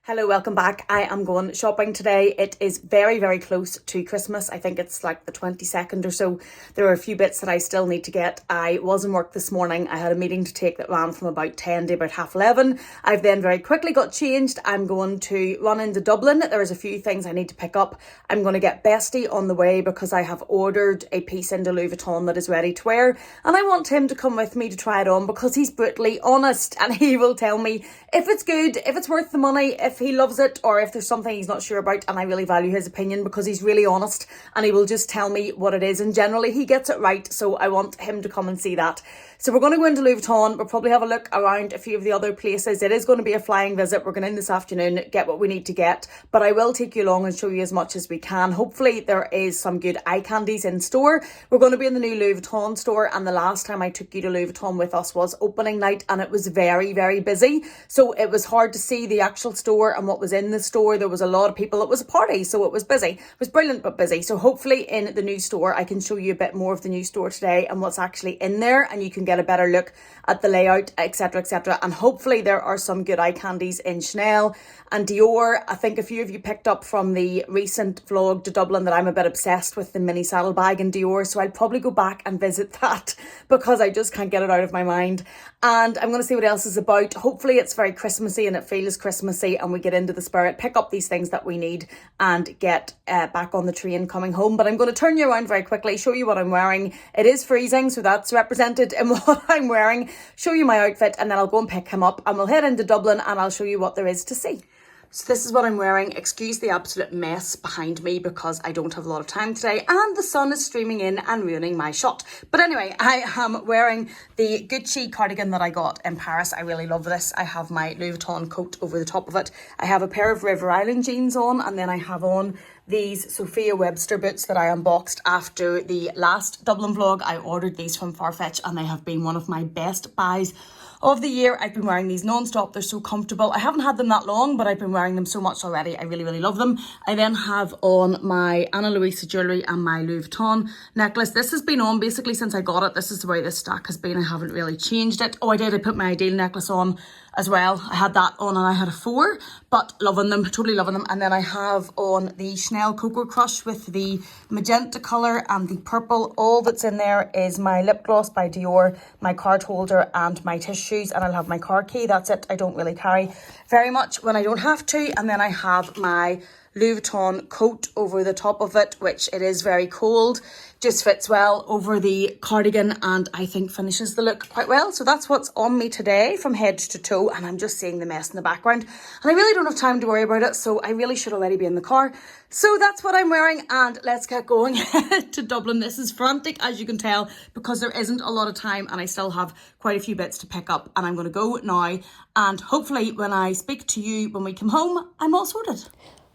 Hello, welcome back. I am going shopping today. It is very, very close to Christmas. I think it's like the 22nd or so. There are a few bits that I still need to get. I was in work this morning. I had a meeting to take that ran from about 10 to about 11:30. I've then very quickly got changed. I'm going to run into Dublin. There's a few things I need to pick up. I'm going to get Bestie on the way because I have ordered a piece into Louis Vuitton that is ready to wear. And I want him to come with me to try it on because he's brutally honest and he will tell me if it's good, if it's worth the money, if he loves it, or if there's something he's not sure about. And I really value his opinion because he's really honest and he will just tell me what it is, and generally he gets it right. So I want him to come and see that. So we're going to go into Louis Vuitton. We'll probably have a look around a few of the other places. It is going to be a flying visit. We're going in this afternoon, get what we need to get, but I will take you along and show you as much as we can. Hopefully there is some good eye candies in store. We're going to be in the new Louis Vuitton store, and the last time I took you to Louis Vuitton with us was opening night, and it was very, very busy. So it was hard to see the actual store and what was in the store. There was a lot of people. It was a party, so it was busy. It was brilliant but busy. So hopefully in the new store I can show you a bit more of the new store today and what's actually in there, and you can get a better look at the layout, etc, etc. And hopefully there are some good eye candies in Chanel and Dior. I think a few of you picked up from the recent vlog to Dublin that I'm a bit obsessed with the mini saddlebag in Dior, so I'll probably go back and visit that because I just can't get it out of my mind. And I'm going to see what else is about. Hopefully it's very Christmassy and it feels Christmassy and we get into the spirit, pick up these things that we need and get back on the train coming home. But I'm going to turn you around very quickly, show you what I'm wearing. It is freezing, so that's represented in what I'm wearing, show you my outfit, and then I'll go and pick him up and we'll head into Dublin and I'll show you what there is to see. So this is what I'm wearing. Excuse the absolute mess behind me because I don't have a lot of time today and the sun is streaming in and ruining my shot. But anyway, I am wearing the Gucci cardigan that I got in Paris. I really love this. I have my Louis Vuitton coat over the top of it. I have a pair of River Island jeans on, and then I have on these Sophia Webster boots that I unboxed after the last Dublin vlog. I ordered these from Farfetch and they have been one of my best buys of the year. I've been wearing these non-stop. They're so comfortable. I haven't had them that long, but I've been wearing them so much already. I really, really love them. I then have on my Ana Luisa jewellery and my Louis Vuitton necklace. This has been on basically since I got it. This is the way this stack has been. I haven't really changed it. Oh, I did. I put my Ideal necklace on as well. I had that on and I had a 4, but loving them, totally loving them. And then I have on the Chanel Cocoa Crush with the magenta colour and the purple. All that's in there is my lip gloss by Dior, my card holder and my tissues, and I'll have my car key. That's it. I don't really carry very much when I don't have to. And then I have my Louis Vuitton coat over the top of it, which it is very cold, just fits well over the cardigan and I think finishes the look quite well. So that's what's on me today from head to toe, and I'm just seeing the mess in the background and I really don't have time to worry about it, so I really should already be in the car. So that's what I'm wearing, and let's get going to Dublin. This is frantic, as you can tell, because there isn't a lot of time and I still have quite a few bits to pick up, and I'm going to go now, and hopefully when I speak to you when we come home, I'm all sorted.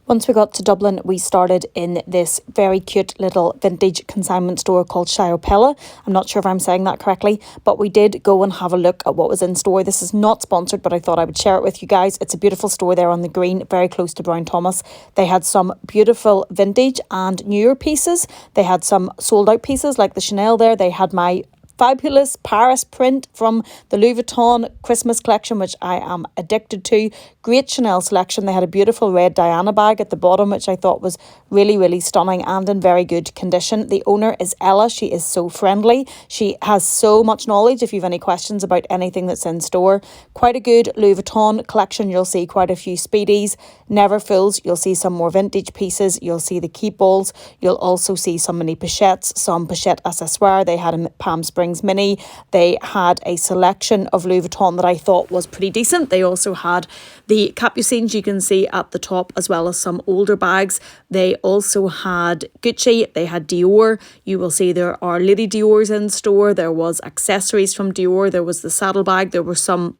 Once we got to Dublin, we started in this very cute little vintage consignment store called Siopaella. I'm not sure if I'm saying that correctly, but we did go and have a look at what was in store. This is not sponsored, but I thought I would share it with you guys. It's a beautiful store there on the green, very close to Brown Thomas. They had some beautiful vintage and newer pieces. They had some sold out pieces like the Chanel there. They had my fabulous Paris print from the Louis Vuitton Christmas collection, which I am addicted to. Great Chanel selection. They had a beautiful red Diana bag at the bottom, which I thought was really, really stunning and in very good condition. The owner is Ella. She is so friendly. She has so much knowledge if you have any questions about anything that's in store. Quite a good Louis Vuitton collection. You'll see quite a few Speedies, never fills. You'll see some more vintage pieces. You'll see the keep balls. You'll also see some mini pochettes, some pochette accessoire. They had a Palm Springs mini. They had a selection of Louis Vuitton that I thought was pretty decent. They also had the capucines you can see at the top, as well as some older bags. They also had Gucci. They had Dior. You will see there are Lady Dior's in store. There was accessories from Dior. There was the saddlebag. There were some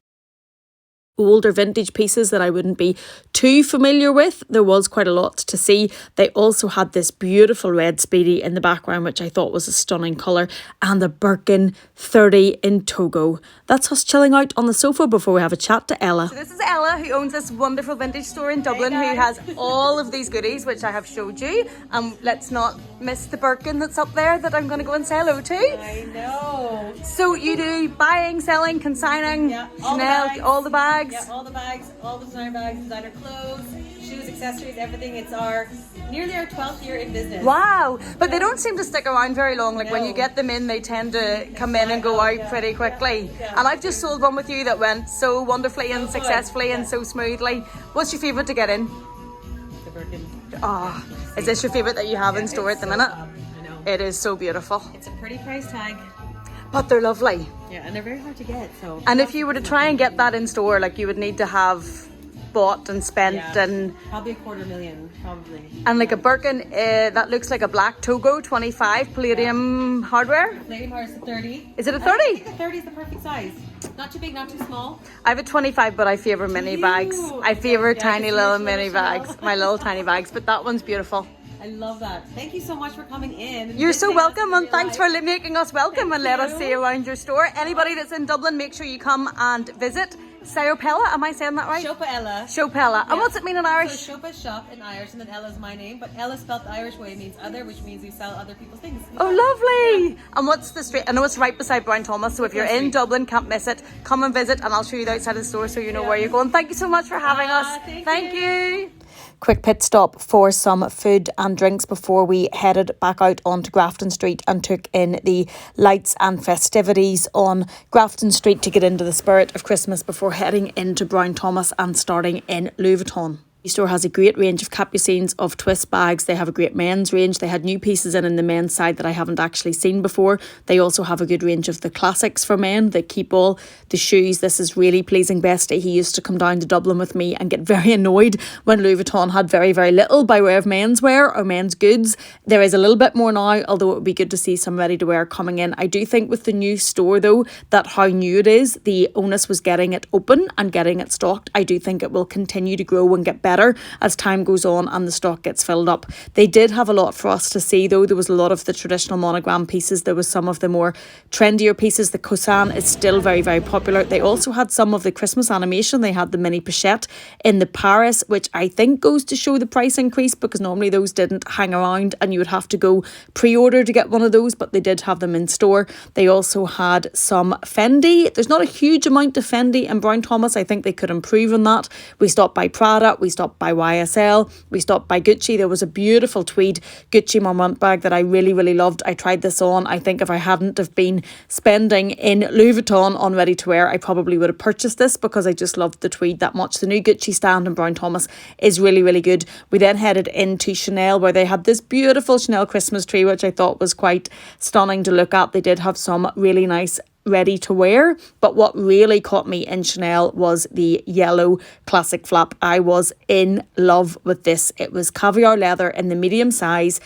older vintage pieces that I wouldn't be too familiar with. There was quite a lot to see. They also had this beautiful red Speedy in the background, which I thought was a stunning colour, and the Birkin 30 in Togo. That's us chilling out on the sofa before we have a chat to Ella. So this is Ella, who owns this wonderful vintage store in Dublin, who has all of these goodies, which I have showed you. Let's not miss the Birkin that's up there that I'm going to go and say hello to. I know. So you do buying, selling, consigning, yeah, Chanel, all the bags. bags. Yeah, all the bags, all the designer bags, designer clothes, shoes, accessories, everything. It's nearly our 12th year in business. Wow, but they don't seem to stick around very long. Like when you No. get them in, they tend to come in and go out pretty quickly. And I've just sold one with you that went so wonderfully and successfully and so smoothly. What's your favourite to get in? The Birkin. Oh, is this your favourite that you have in store at the minute? I know. It is so beautiful. It's a pretty price tag. But they're lovely. Yeah, and they're very hard to get. So. And if you were to try and get that in store, like you would need to have bought and spent and probably $250,000, probably. and like a Birkin that looks like a black Togo 25 palladium hardware. Palladium hard is a 30. Is it a I 30? think the 30 is the perfect size. Not too big, not too small. I have a 25, but I favour mini bags. I favour tiny it's little your mini Chanel. bags, my little tiny bags, but that one's beautiful. I love that. Thank you so much for coming in. You're so Visiting us welcome, in and real thanks life. for making us welcome and let us you. see around your store. Anybody that's in Dublin, make sure you come and visit Siopaella. Am I saying that right? Siopaella. Siopaella. And what's it mean in Irish? So Siopa is shop in Irish, and then Ella is my name. But Ella spelled the Irish way means other, which means we sell other people's things. Oh, lovely. And what's the street? I know it's right beside Brown Thomas, so if you're in Dublin, can't miss it, come and visit and I'll show you the outside of the store so you know where you're going. Thank you so much for having us. Thank you. Quick pit stop for some food and drinks before we headed back out onto Grafton Street and took in the lights and festivities on Grafton Street to get into the spirit of Christmas before heading into Brown Thomas and starting in Louis Vuitton. The store has a great range of capucines, of twist bags. They have a great men's range. They had new pieces in the men's side that I haven't actually seen before. They also have a good range of the classics for men, the keep all, the shoes. This is really pleasing. Bestie, he used to come down to Dublin with me and get very annoyed when Louis Vuitton had very, very little by way of menswear or men's goods. There is a little bit more now, although it would be good to see some ready to wear coming in. I do think with the new store though, that how new it is, the onus was getting it open and getting it stocked. I do think it will continue to grow and get better as time goes on and the stock gets filled up. They did have a lot for us to see though. There was a lot of the traditional monogram pieces. There was some of the more trendier pieces. The Cosan is still very, very popular. They also had some of the Christmas animation. They had the mini pochette in the Paris, which I think goes to show the price increase because normally those didn't hang around and you would have to go pre-order to get one of those, but they did have them in store. They also had some Fendi. There's not a huge amount of Fendi in Brown Thomas. I think they could improve on that. We stopped by Prada. We stopped by YSL. We stopped by Gucci. There was a beautiful tweed Gucci Moment bag that I really, really loved. I tried this on. I think if I hadn't have been spending in Louis Vuitton on ready to wear, I probably would have purchased this because I just loved the tweed that much. The new Gucci stand in Brown Thomas is really, really good. We then headed into Chanel where they had this beautiful Chanel Christmas tree, which I thought was quite stunning to look at. They did have some really nice ready to wear, but what really caught me in Chanel was the yellow classic flap. I was in love with this. It was caviar leather in the medium size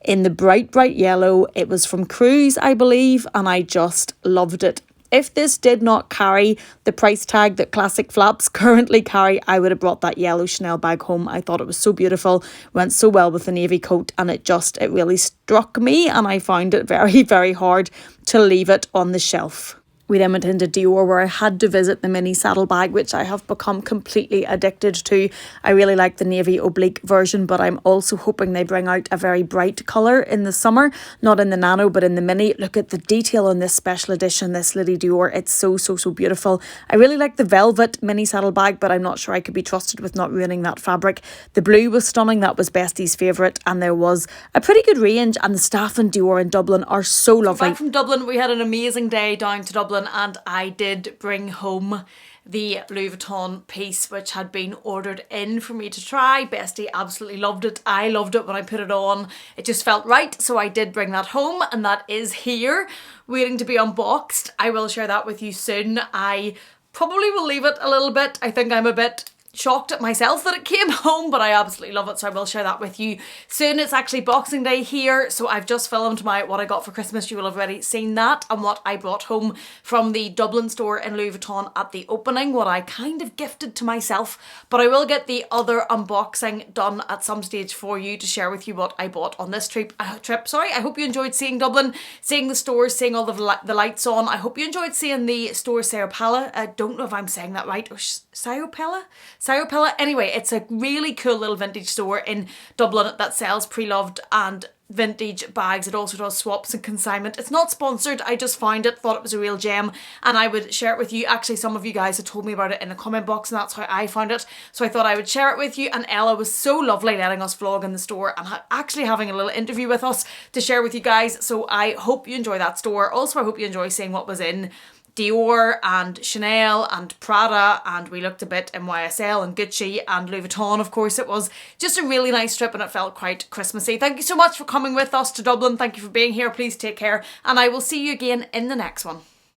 in the bright yellow. It was from Cruise, I believe, and I just loved it. If this did not carry the price tag that classic flaps currently carry, I would have brought that yellow Chanel bag home. I thought it was so beautiful, went so well with the navy coat, and it really struck me, and I found it very, very hard to leave it on the shelf. We then went into Dior where I had to visit the mini saddle bag, which I have become completely addicted to. I really like the navy oblique version, but I'm also hoping they bring out a very bright colour in the summer, not in the nano, but in the mini. Look at the detail on this special edition, this Lady Dior. It's so, so, so beautiful. I really like the velvet mini saddle bag, but I'm not sure I could be trusted with not ruining that fabric. The blue was stunning. That was Bestie's favourite, and there was a pretty good range, and the staff in Dior in Dublin are so lovely. Back from Dublin, we had an amazing day down to Dublin, and I did bring home the Louis Vuitton piece which had been ordered in for me to try. Bestie absolutely loved it. I loved it when I put it on. It just felt right, so I did bring that home, and that is here waiting to be unboxed. I will share that with you soon. I probably will leave it a little bit. I think I'm a bit shocked at myself that it came home, but I absolutely love it, so I will share that with you soon. It's actually Boxing Day here, so I've just filmed what I got for Christmas. You will have already seen that, and what I brought home from the Dublin store in Louis Vuitton at the opening, what I kind of gifted to myself, but I will get the other unboxing done at some stage for you to share with you what I bought on this trip. I hope you enjoyed seeing Dublin, seeing the stores, seeing all the lights on. I hope you enjoyed seeing the store Siopaella. I don't know if I'm saying that right, or Siopaella? Siopaella. Anyway, it's a really cool little vintage store in Dublin that sells Preloved and vintage bags. It also does swaps and consignment. It's not sponsored, I just found it, thought it was a real gem, and I would share it with you. Actually, some of you guys had told me about it in the comment box, and that's how I found it, so I thought I would share it with you. And Ella was so lovely letting us vlog in the store and actually having a little interview with us to share with you guys, so I hope you enjoy that store. Also, I hope you enjoy seeing what was in Dior and Chanel and Prada, and we looked a bit in YSL and Gucci and Louis Vuitton. Of course, it was just a really nice trip and it felt quite Christmassy. Thank you so much for coming with us to Dublin. Thank you for being here. Please take care, and I will see you again in the next one.